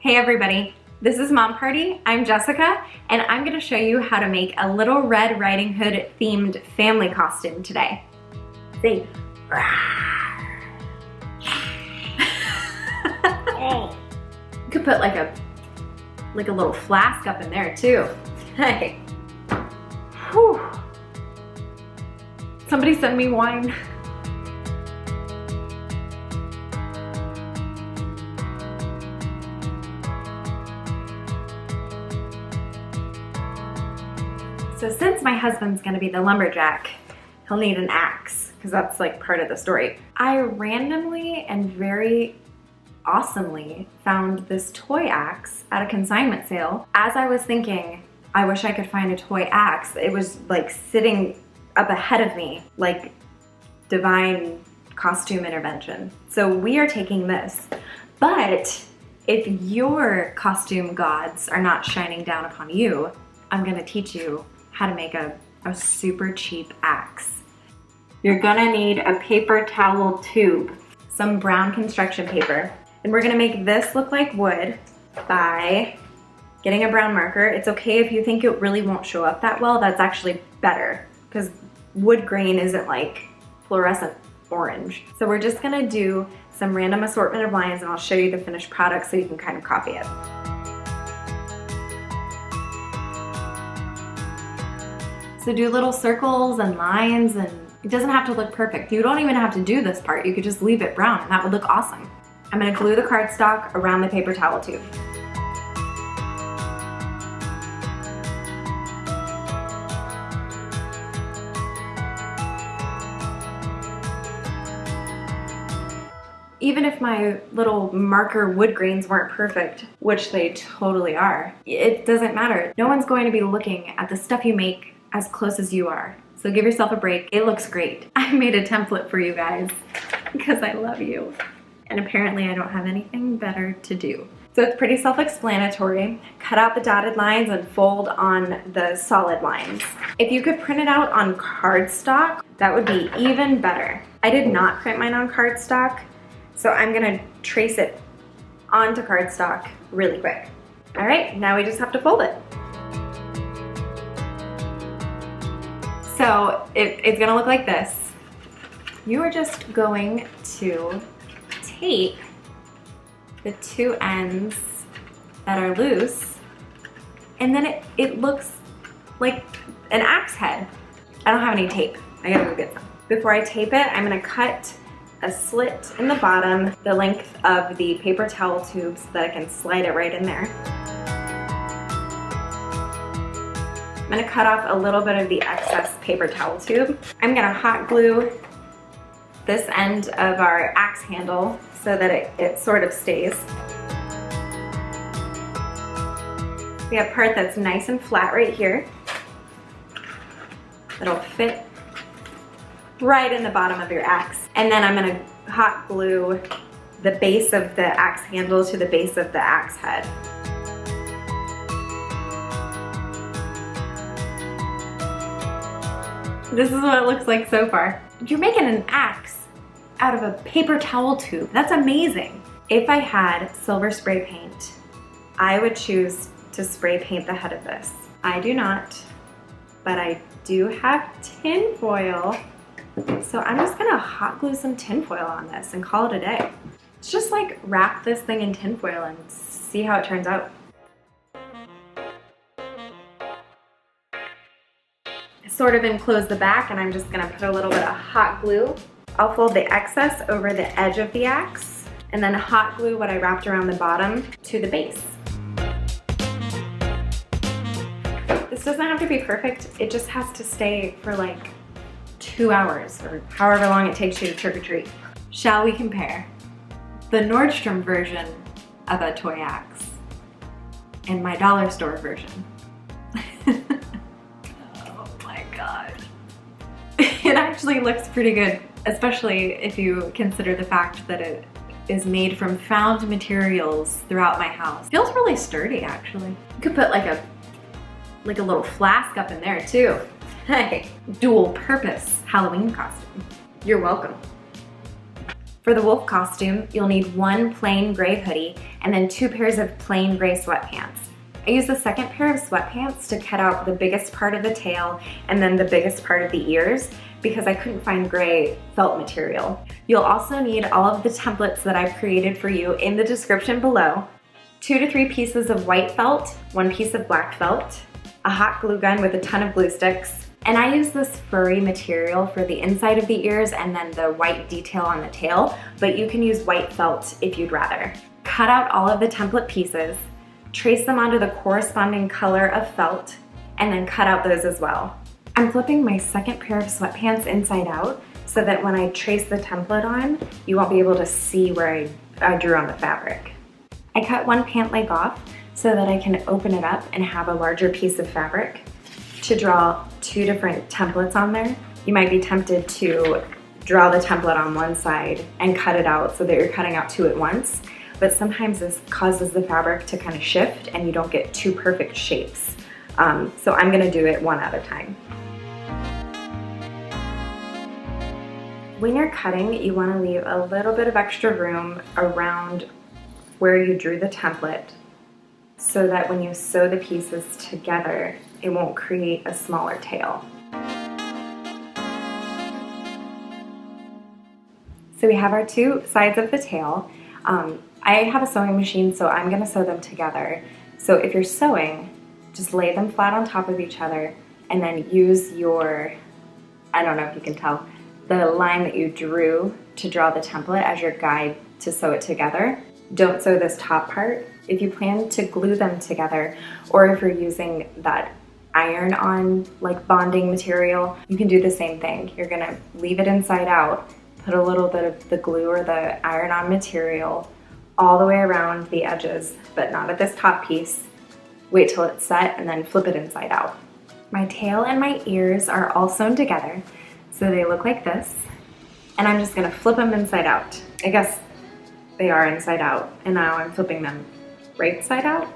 Hey everybody, this is Mom Party. I'm Jessica, and I'm gonna show you how to make a Little Red Riding Hood themed family costume today. Say, you could put like a little flask up in there too. Hey, whew. Somebody send me wine. So since my husband's gonna be the lumberjack, he'll need an axe, because that's like part of the story. I randomly and very awesomely found this toy axe at a consignment sale. As I was thinking, I wish I could find a toy axe, it was like sitting up ahead of me, like divine costume intervention. So we are taking this. But if your costume gods are not shining down upon you, I'm gonna teach you how to make a super cheap axe. You're gonna need a paper towel tube, some brown construction paper, and we're gonna make this look like wood by getting a brown marker. It's okay if you think it really won't show up that well, that's actually better, because wood grain isn't like fluorescent orange. So we're just gonna do some random assortment of lines, and I'll show you the finished product so you can kind of copy it. So do little circles and lines, and it doesn't have to look perfect. You don't even have to do this part. You could just leave it brown and that would look awesome. I'm gonna glue the cardstock around the paper towel tube. Even if my little marker wood grains weren't perfect, which they totally are, it doesn't matter. No one's going to be looking at the stuff you make as close as you are. So give yourself a break. It looks great. I made a template for you guys because I love you. And apparently I don't have anything better to do. So it's pretty self-explanatory. Cut out the dotted lines and fold on the solid lines. If you could print it out on cardstock, that would be even better. I did not print mine on cardstock, so I'm gonna trace it onto cardstock really quick. All right, now we just have to fold it. So it's gonna look like this. You are just going to tape the two ends that are loose, and then it looks like an axe head. I don't have any tape. I gotta go get some. Before I tape it, I'm gonna cut a slit in the bottom, the length of the paper towel tube, so that I can slide it right in there. I'm gonna cut off a little bit of the excess paper towel tube. I'm gonna hot glue this end of our axe handle so that it sort of stays. We have part that's nice and flat right here. It'll fit right in the bottom of your axe. And then I'm gonna hot glue the base of the axe handle to the base of the axe head. This is what it looks like so far. You're making an axe out of a paper towel tube. That's amazing. If I had silver spray paint, I would choose to spray paint the head of this. I do not, but I do have tin foil. So I'm just gonna hot glue some tin foil on this and call it a day. Let's just like wrap this thing in tin foil and see how it turns out. Sort of enclose the back, and I'm just gonna put a little bit of hot glue. I'll fold the excess over the edge of the axe and then hot glue what I wrapped around the bottom to the base. This doesn't have to be perfect, it just has to stay for like 2 hours or however long it takes you to trick or treat. Shall we compare the Nordstrom version of a toy axe and my dollar store version? It actually looks pretty good, especially if you consider the fact that it is made from found materials throughout my house. Feels really sturdy, actually. You could put like a little flask up in there too. Hey, dual purpose Halloween costume. You're welcome. For the wolf costume, you'll need one plain gray hoodie and then 2 pairs of plain gray sweatpants. I used the second pair of sweatpants to cut out the biggest part of the tail and then the biggest part of the ears because I couldn't find gray felt material. You'll also need all of the templates that I've created for you in the description below. 2 to 3 pieces of white felt, 1 piece of black felt, a hot glue gun with a ton of glue sticks, and I use this furry material for the inside of the ears and then the white detail on the tail, but you can use white felt if you'd rather. Cut out all of the template pieces, trace them onto the corresponding color of felt, and then cut out those as well. I'm flipping my second pair of sweatpants inside out so that when I trace the template on, you won't be able to see where I drew on the fabric. I cut one pant leg off so that I can open it up and have a larger piece of fabric to draw 2 different templates on there. You might be tempted to draw the template on one side and cut it out so that you're cutting out 2 at once, but sometimes this causes the fabric to kind of shift and you don't get 2 perfect shapes. So I'm gonna do it one at a time. When you're cutting, you wanna leave a little bit of extra room around where you drew the template so that when you sew the pieces together, it won't create a smaller tail. So we have our 2 sides of the tail. I have a sewing machine, so I'm gonna sew them together. So if you're sewing, just lay them flat on top of each other and then use your, I don't know if you can tell, the line that you drew to draw the template as your guide to sew it together. Don't sew this top part. If you plan to glue them together, or if you're using that iron-on like bonding material, you can do the same thing. You're gonna leave it inside out, put a little bit of the glue or the iron-on material all the way around the edges, but not at this top piece. Wait till it's set and then flip it inside out. My tail and my ears are all sewn together, so they look like this. And I'm just gonna flip them inside out. I guess they are inside out, and now I'm flipping them right side out.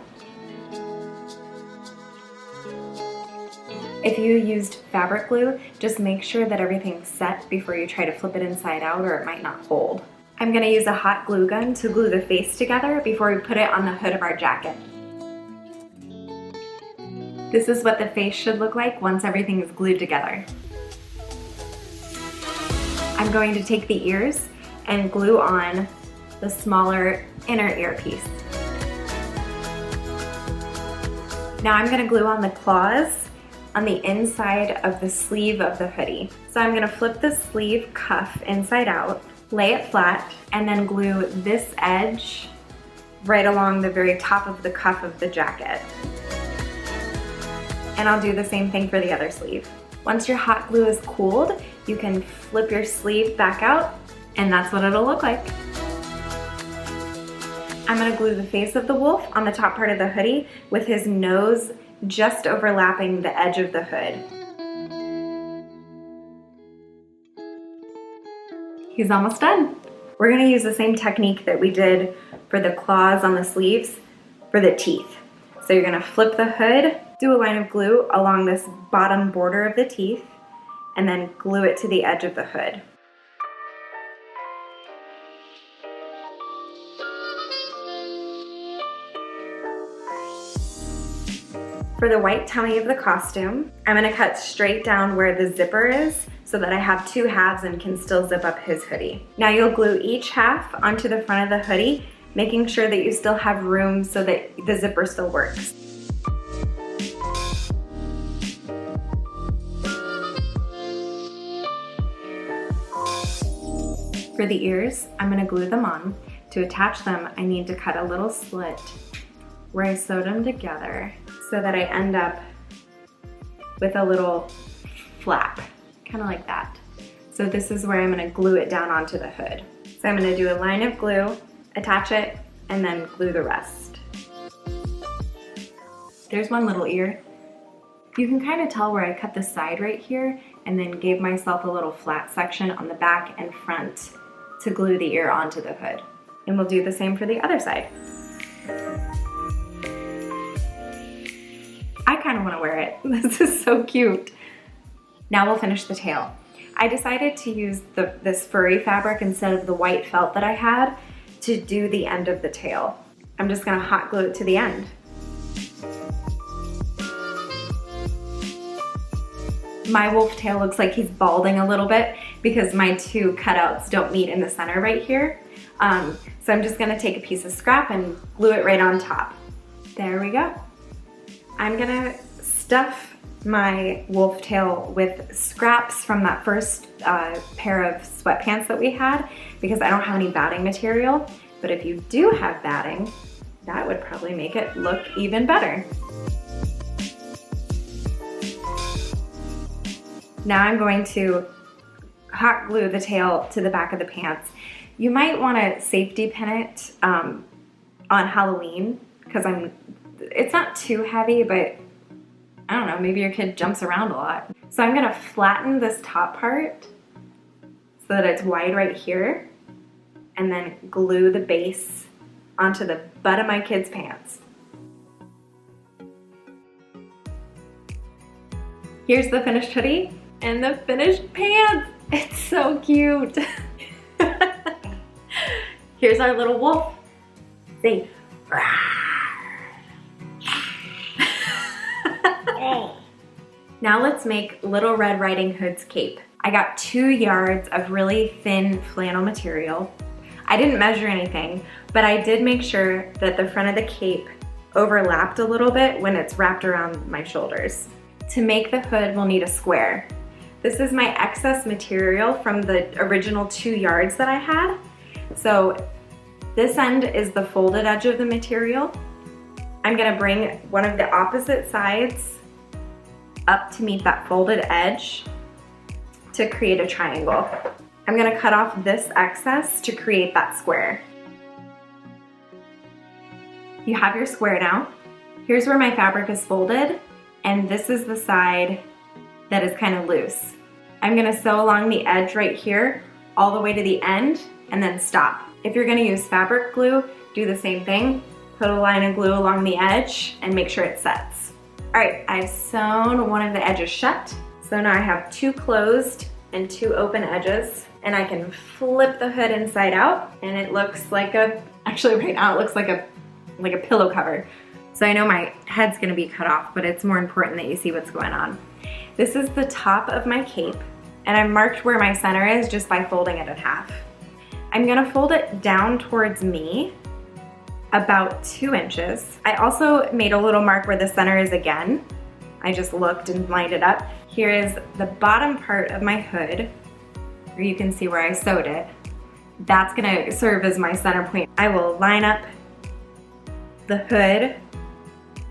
If you used fabric glue, just make sure that everything's set before you try to flip it inside out or it might not hold. I'm gonna use a hot glue gun to glue the face together before we put it on the hood of our jacket. This is what the face should look like once everything is glued together. I'm going to take the ears and glue on the smaller inner earpiece. Now I'm gonna glue on the claws on the inside of the sleeve of the hoodie. So I'm gonna flip the sleeve cuff inside out, lay it flat, and then glue this edge right along the very top of the cuff of the jacket. And I'll do the same thing for the other sleeve. Once your hot glue is cooled, you can flip your sleeve back out, and that's what it'll look like. I'm gonna glue the face of the wolf on the top part of the hoodie with his nose just overlapping the edge of the hood. He's almost done. We're gonna use the same technique that we did for the claws on the sleeves for the teeth. So you're gonna flip the hood, do a line of glue along this bottom border of the teeth, and then glue it to the edge of the hood. For the white tummy of the costume, I'm gonna cut straight down where the zipper is so that I have 2 halves and can still zip up his hoodie. Now you'll glue each half onto the front of the hoodie, making sure that you still have room so that the zipper still works. For the ears, I'm gonna glue them on. To attach them, I need to cut a little slit where I sewed them together so that I end up with a little flap, kind of like that. So this is where I'm gonna glue it down onto the hood. So I'm gonna do a line of glue, attach it, and then glue the rest. There's one little ear. You can kind of tell where I cut the side right here and then gave myself a little flat section on the back and front to glue the ear onto the hood. And we'll do the same for the other side. I kind of want to wear it. This is so cute. Now we'll finish the tail. I decided to use this furry fabric instead of the white felt that I had to do the end of the tail. I'm just gonna hot glue it to the end. My wolf tail looks like he's balding a little bit because my two cutouts don't meet in the center right here. So I'm just gonna take a piece of scrap and glue it right on top. There we go. I'm gonna stuff my wolf tail with scraps from that first pair of sweatpants that we had because I don't have any batting material. But if you do have batting, that would probably make it look even better. Now I'm going to hot glue the tail to the back of the pants. You might want to safety pin it on Halloween because it's not too heavy, but I don't know, maybe your kid jumps around a lot. So I'm gonna flatten this top part so that it's wide right here and then glue the base onto the butt of my kid's pants. Here's the finished hoodie and the finished pants. It's so cute. Here's our little wolf. Safe. Now let's make Little Red Riding Hood's cape. I got 2 yards of really thin flannel material. I didn't measure anything, but I did make sure that the front of the cape overlapped a little bit when it's wrapped around my shoulders. To make the hood, we'll need a square. This is my excess material from the original 2 yards that I had. So this end is the folded edge of the material. I'm gonna bring one of the opposite sides up to meet that folded edge to create a triangle. I'm gonna cut off this excess to create that square. You have your square now. Here's where my fabric is folded, and this is the side that is kind of loose. I'm gonna sew along the edge right here all the way to the end and then stop. If you're gonna use fabric glue, do the same thing. Put a line of glue along the edge and make sure it sets. All right, I've sewn one of the edges shut. So now I have 2 closed and 2 open edges, and I can flip the hood inside out and it looks like actually right now it looks like a pillow cover. So I know my head's gonna be cut off, but it's more important that you see what's going on. This is the top of my cape, and I marked where my center is just by folding it in half. I'm gonna fold it down towards me about 2 inches. I also made a little mark where the center is again. I just looked and lined it up. Here is the bottom part of my hood, where you can see where I sewed it. That's gonna serve as my center point. I will line up the hood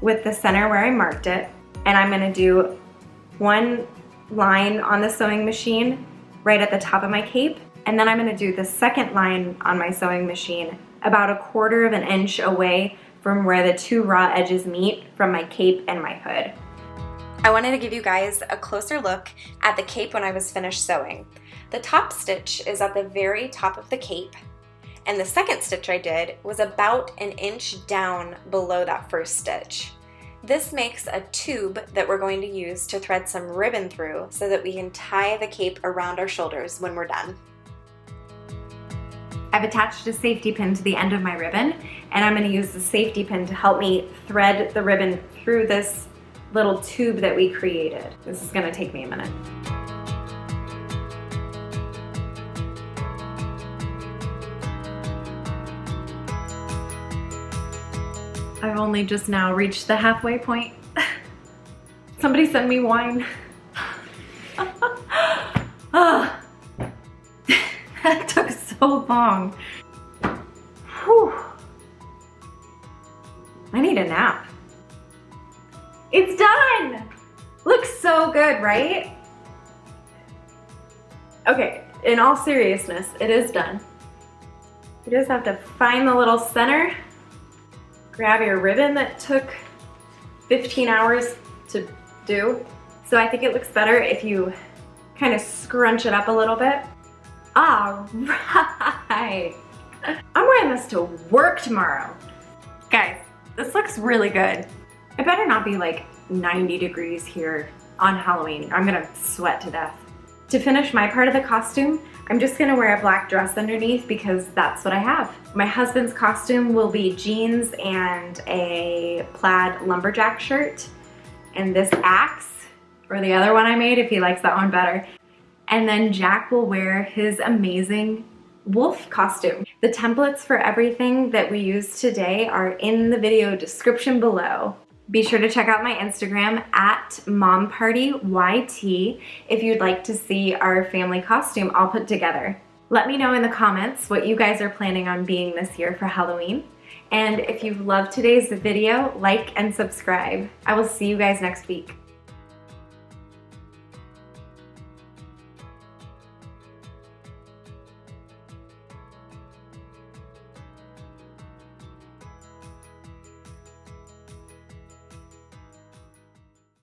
with the center where I marked it, and I'm gonna do 1 line on the sewing machine right at the top of my cape, and then I'm gonna do the second line on my sewing machine about 1/4 of an inch away from where the 2 raw edges meet from my cape and my hood. I wanted to give you guys a closer look at the cape when I was finished sewing. The top stitch is at the very top of the cape, and the second stitch I did was about 1 inch down below that first stitch. This makes a tube that we're going to use to thread some ribbon through so that we can tie the cape around our shoulders when we're done. I've attached a safety pin to the end of my ribbon, and I'm going to use the safety pin to help me thread the ribbon through this little tube that we created. This is going to take me a minute. I've only just now reached the halfway point. Somebody send me wine. Oh, that took so long. Whew. I need a nap. It's done! Looks so good, right? Okay, in all seriousness, it is done. You just have to find the little center, grab your ribbon that took 15 hours to do. So I think it looks better if you kind of scrunch it up a little bit. All right. I'm wearing this to work tomorrow. Guys, this looks really good. It better not be like 90 degrees here on Halloween. I'm gonna sweat to death. To finish my part of the costume, I'm just gonna wear a black dress underneath because that's what I have. My husband's costume will be jeans and a plaid lumberjack shirt and this axe, or the other one I made if he likes that one better. And then Jack will wear his amazing wolf costume. The templates for everything that we use today are in the video description below. Be sure to check out my Instagram at mompartyyt if you'd like to see our family costume all put together. Let me know in the comments what you guys are planning on being this year for Halloween. And if you loved today's video, like and subscribe. I will see you guys next week.